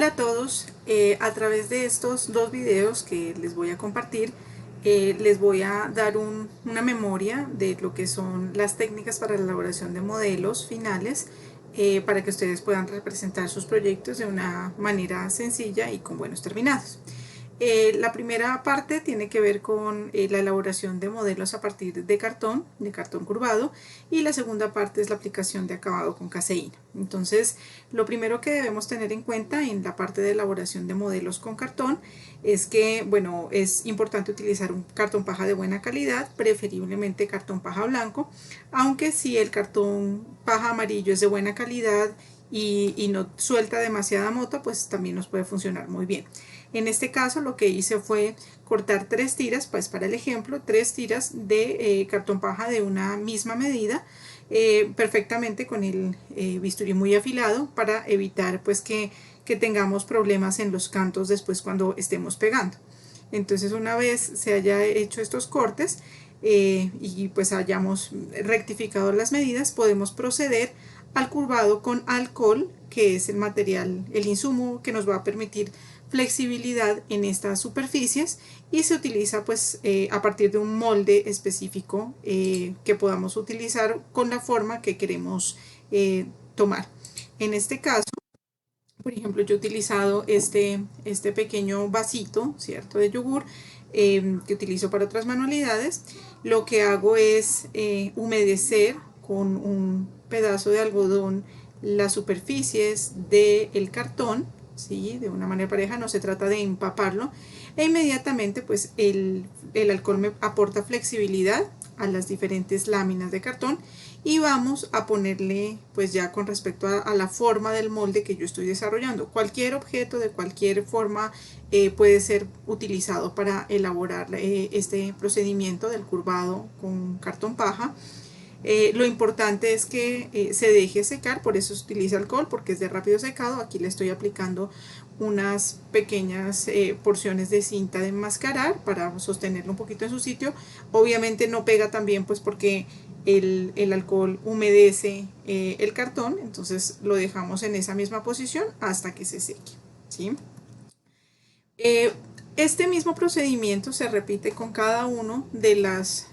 Hola a todos, a través de estos dos videos que les voy a compartir, les voy a dar una memoria de lo que son las técnicas para la elaboración de modelos finales para que ustedes puedan representar sus proyectos de una manera sencilla y con buenos terminados. La primera parte tiene que ver con la elaboración de modelos a partir de cartón curvado, y la segunda parte es la aplicación de acabado con caseína. Entonces, lo primero que debemos tener en cuenta en la parte de elaboración de modelos con cartón es que, bueno, es importante utilizar un cartón paja de buena calidad, preferiblemente cartón paja blanco, aunque si el cartón paja amarillo es de buena calidad y no suelta demasiada mota, pues también nos puede funcionar muy bien. En este caso lo que hice fue cortar 3 tiras, pues para el ejemplo, 3 tiras de cartón paja de una misma medida, perfectamente con el bisturí muy afilado para evitar pues que tengamos problemas en los cantos después cuando estemos pegando. Entonces, una vez se haya hecho estos cortes y pues hayamos rectificado las medidas, podemos proceder al curvado con alcohol, que es el material, el insumo que nos va a permitir flexibilidad en estas superficies, y se utiliza pues a partir de un molde específico que podamos utilizar con la forma que queremos tomar. En este caso, por ejemplo, yo he utilizado este pequeño vasito, ¿cierto?, de yogur, que utilizo para otras manualidades. Lo que hago es humedecer con un pedazo de algodón las superficies del cartón, ¿sí?, de una manera pareja, no se trata de empaparlo, e inmediatamente pues el alcohol me aporta flexibilidad a las diferentes láminas de cartón, y vamos a ponerle pues ya con respecto a la forma del molde que yo estoy desarrollando. Cualquier objeto de cualquier forma puede ser utilizado para elaborar este procedimiento del curvado con cartón paja. Lo importante es que se deje secar, por eso se utiliza alcohol, porque es de rápido secado. Aquí le estoy aplicando unas pequeñas porciones de cinta de enmascarar para sostenerlo un poquito en su sitio. Obviamente no pega también pues porque el alcohol humedece el cartón, entonces lo dejamos en esa misma posición hasta que se seque, ¿sí? Este mismo procedimiento se repite con cada uno de las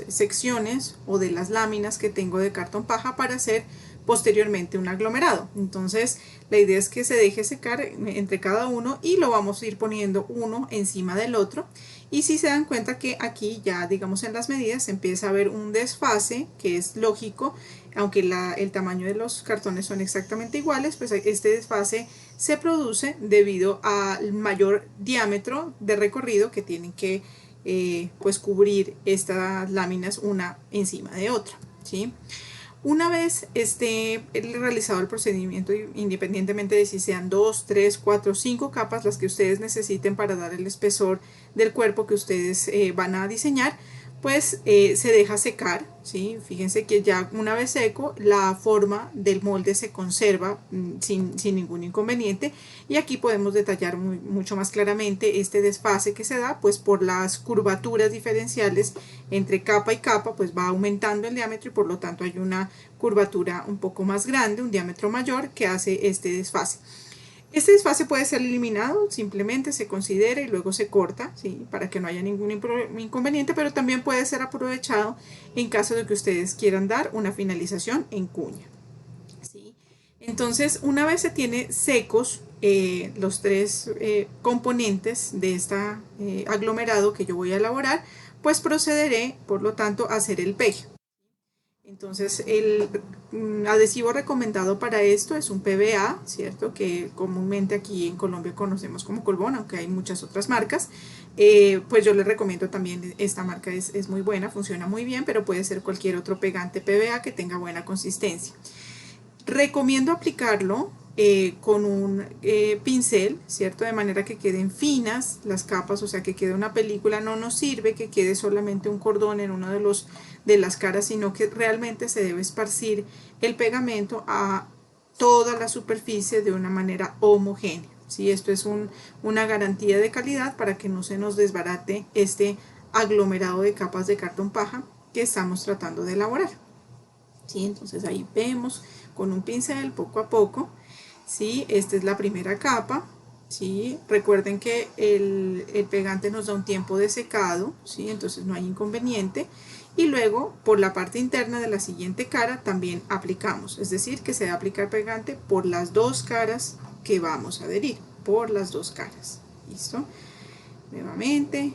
secciones o de las láminas que tengo de cartón paja para hacer posteriormente un aglomerado. Entonces la idea es que se deje secar entre cada uno y lo vamos a ir poniendo uno encima del otro. Y si se dan cuenta que aquí ya, digamos, en las medidas empieza a haber un desfase, que es lógico, aunque el tamaño de los cartones son exactamente iguales, pues este desfase se produce debido al mayor diámetro de recorrido que tienen que pues cubrir estas láminas una encima de otra, ¿sí? Una vez esté realizado el procedimiento, independientemente de si sean 2, 3, 4, 5 capas las que ustedes necesiten para dar el espesor del cuerpo que ustedes van a diseñar, pues se deja secar, ¿sí? Fíjense que ya una vez seco, la forma del molde se conserva sin ningún inconveniente, y aquí podemos detallar mucho más claramente este desfase que se da pues por las curvaturas diferenciales entre capa y capa, pues va aumentando el diámetro y por lo tanto hay una curvatura un poco más grande, un diámetro mayor, que hace este desfase. Este desfase puede ser eliminado, simplemente se considera y luego se corta, ¿sí?, para que no haya ningún inconveniente, pero también puede ser aprovechado en caso de que ustedes quieran dar una finalización en cuña, ¿sí? Entonces, una vez se tiene secos los tres componentes de este aglomerado que yo voy a elaborar, pues procederé, por lo tanto, a hacer el pegue. Entonces, el adhesivo recomendado para esto es un PVA, ¿cierto?, que comúnmente aquí en Colombia conocemos como Colbón, aunque hay muchas otras marcas. Pues yo les recomiendo también esta marca, es muy buena, funciona muy bien, pero puede ser cualquier otro pegante PVA que tenga buena consistencia. Recomiendo aplicarlo con un pincel, ¿cierto?, de manera que queden finas las capas, o sea, que quede una película. No nos sirve que quede solamente un cordón en uno de las caras, sino que realmente se debe esparcir el pegamento a toda la superficie de una manera homogénea, ¿sí? Esto es una garantía de calidad para que no se nos desbarate este aglomerado de capas de cartón paja que estamos tratando de elaborar, ¿sí? Entonces ahí vemos con un pincel poco a poco ¿sí? Esta es la primera capa, ¿sí? Recuerden que el pegante nos da un tiempo de secado, ¿sí? Entonces no hay inconveniente. Y luego por la parte interna de la siguiente cara también aplicamos, es decir, que se va a aplicar pegante por las dos caras que vamos a adherir, por las dos caras. ¿Listo? Nuevamente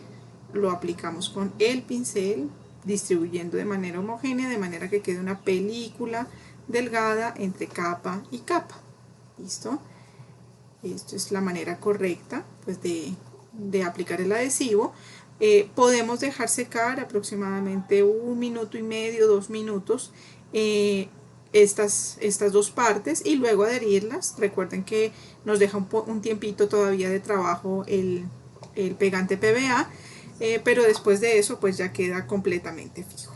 lo aplicamos con el pincel, distribuyendo de manera homogénea, de manera que quede una película delgada entre capa y capa. ¿Listo? Esto es la manera correcta pues, de aplicar el adhesivo. Podemos dejar secar aproximadamente 1 minuto y medio, 2 minutos estas dos partes y luego adherirlas. Recuerden que nos deja un tiempito todavía de trabajo el pegante PVA, pero después de eso pues ya queda completamente fijo.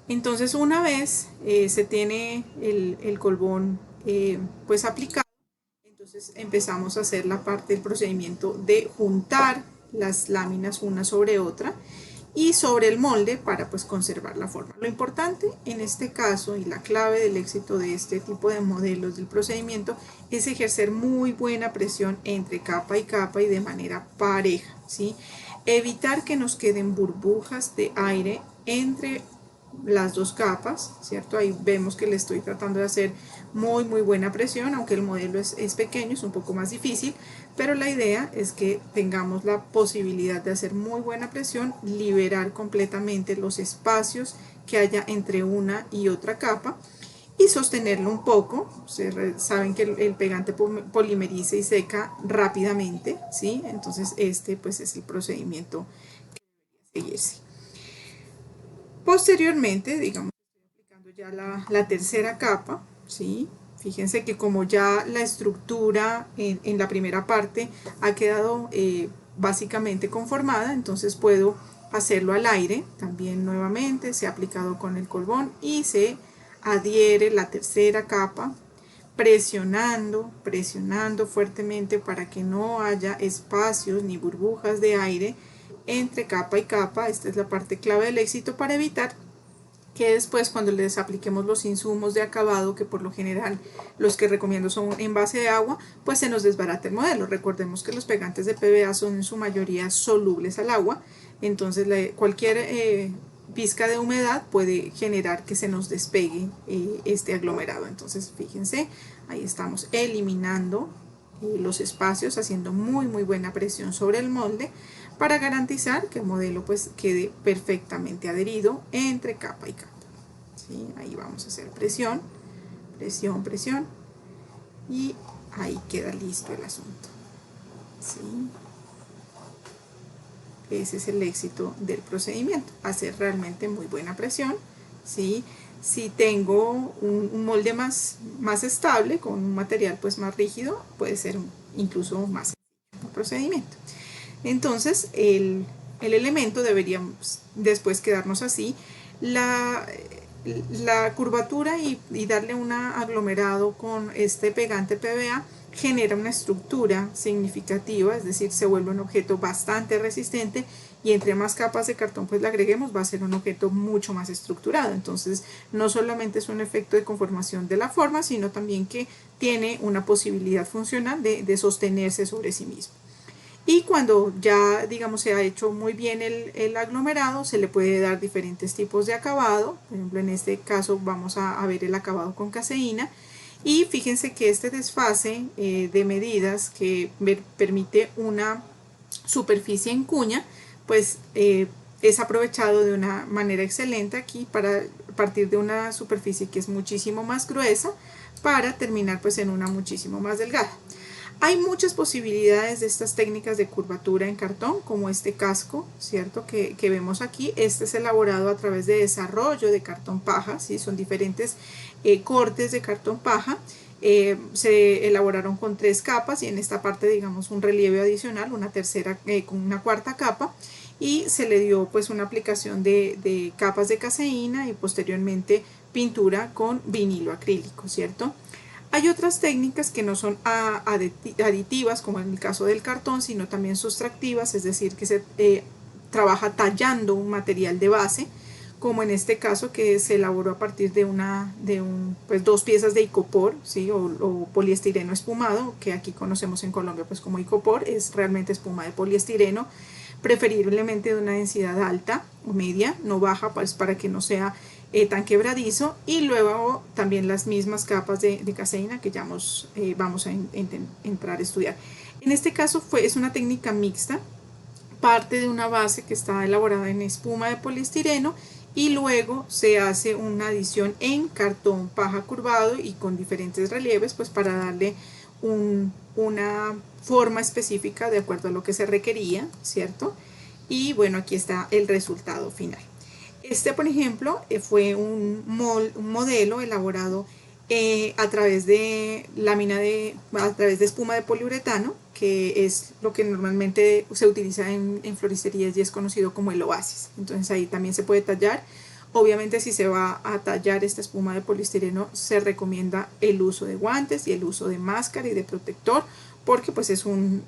Entonces una vez se tiene el colbón pues aplicado, entonces empezamos a hacer la parte del procedimiento de juntar las láminas una sobre otra y sobre el molde para pues conservar la forma. Lo importante en este caso y la clave del éxito de este tipo de modelos del procedimiento es ejercer muy buena presión entre capa y capa y de manera pareja, ¿sí? Evitar que nos queden burbujas de aire entre las dos capas, ¿cierto? Ahí vemos que le estoy tratando de hacer muy buena presión, aunque el modelo es pequeño, es un poco más difícil, pero la idea es que tengamos la posibilidad de hacer muy buena presión, liberar completamente los espacios que haya entre una y otra capa y sostenerlo un poco. Ustedes saben que el pegante polimeriza y seca rápidamente, ¿sí? Entonces este pues es el procedimiento que debería seguirse. Posteriormente, digamos, estoy aplicando ya la tercera capa, ¿sí? Fíjense que como ya la estructura en la primera parte ha quedado básicamente conformada, entonces puedo hacerlo al aire. También nuevamente se ha aplicado con el colbón y se adhiere la tercera capa, presionando fuertemente para que no haya espacios ni burbujas de aire entre capa y capa. Esta es la parte clave del éxito para evitar que después cuando les apliquemos los insumos de acabado, que por lo general los que recomiendo son en base de agua, pues se nos desbarate el modelo. Recordemos que los pegantes de PVA son en su mayoría solubles al agua, entonces cualquier pizca de humedad puede generar que se nos despegue este aglomerado. Entonces fíjense, ahí estamos eliminando los espacios, haciendo muy buena presión sobre el molde para garantizar que el modelo pues quede perfectamente adherido entre capa y capa. ¿Sí? Ahí vamos a hacer presión y ahí queda listo el asunto. ¿Sí? Ese es el éxito del procedimiento, hacer realmente muy buena presión. ¿Sí? Si tengo un molde más estable, con un material pues más rígido, puede ser incluso más sencillo el procedimiento. Entonces el elemento debería después quedarnos así. La curvatura y darle un aglomerado con este pegante PVA genera una estructura significativa, es decir, se vuelve un objeto bastante resistente y entre más capas de cartón pues le agreguemos va a ser un objeto mucho más estructurado. Entonces no solamente es un efecto de conformación de la forma, sino también que tiene una posibilidad funcional de sostenerse sobre sí mismo. Y cuando ya digamos se ha hecho muy bien el aglomerado, se le puede dar diferentes tipos de acabado. Por ejemplo, en este caso vamos a ver el acabado con caseína. Y fíjense que este desfase de medidas que permite una superficie en cuña, pues es aprovechado de una manera excelente aquí para partir de una superficie que es muchísimo más gruesa para terminar pues en una muchísimo más delgada. Hay muchas posibilidades de estas técnicas de curvatura en cartón, como este casco, ¿cierto? Que vemos aquí. Este es elaborado a través de desarrollo de cartón paja, ¿sí? Son diferentes cortes de cartón paja. Se elaboraron con 3 capas y en esta parte, digamos, un relieve adicional, una tercera con una cuarta capa. Y se le dio pues una aplicación de capas de caseína y posteriormente pintura con vinilo acrílico, ¿cierto? Hay otras técnicas que no son aditivas, como en el caso del cartón, sino también sustractivas, es decir, que se trabaja tallando un material de base, como en este caso que se elaboró a partir de pues 2 piezas de icopor, ¿sí? o poliestireno espumado, que aquí conocemos en Colombia pues como icopor, es realmente espuma de poliestireno, preferiblemente de una densidad alta o media, no baja, pues para que no sea tan quebradizo, y luego también las mismas capas de caseína que ya vamos a entrar a estudiar. En este caso es una técnica mixta, parte de una base que está elaborada en espuma de poliestireno y luego se hace una adición en cartón paja curvado y con diferentes relieves, pues para darle una forma específica de acuerdo a lo que se requería, ¿cierto? Y bueno, aquí está el resultado final. Este, por ejemplo, fue un modelo elaborado a través de a través de espuma de poliuretano, que es lo que normalmente se utiliza en floristerías y es conocido como el oasis. Entonces ahí también se puede tallar. Obviamente si se va a tallar esta espuma de poliestireno se recomienda el uso de guantes y el uso de máscara y de protector, porque pues es una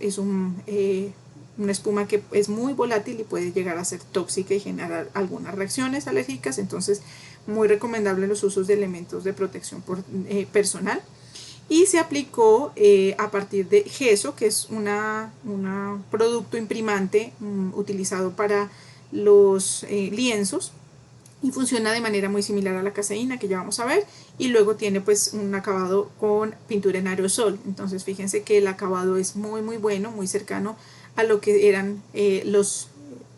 espuma que es muy volátil y puede llegar a ser tóxica y generar algunas reacciones alérgicas. Entonces muy recomendable los usos de elementos de protección personal. Y se aplicó a partir de gesso, que es un producto imprimante utilizado para los lienzos, y funciona de manera muy similar a la caseína, que ya vamos a ver, y luego tiene pues un acabado con pintura en aerosol. Entonces fíjense que el acabado es muy bueno, muy cercano a lo que eran los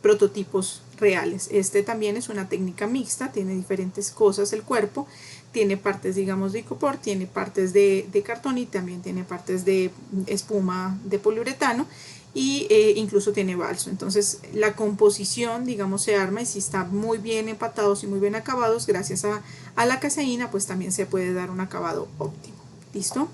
prototipos reales. Este también es una técnica mixta, tiene diferentes cosas el cuerpo, tiene partes digamos de icopor, tiene partes de cartón y también tiene partes de espuma de poliuretano, y incluso tiene balso. Entonces la composición digamos se arma, y si está muy bien empatados y muy bien acabados gracias a la caseína, pues también se puede dar un acabado óptimo. ¿Listo?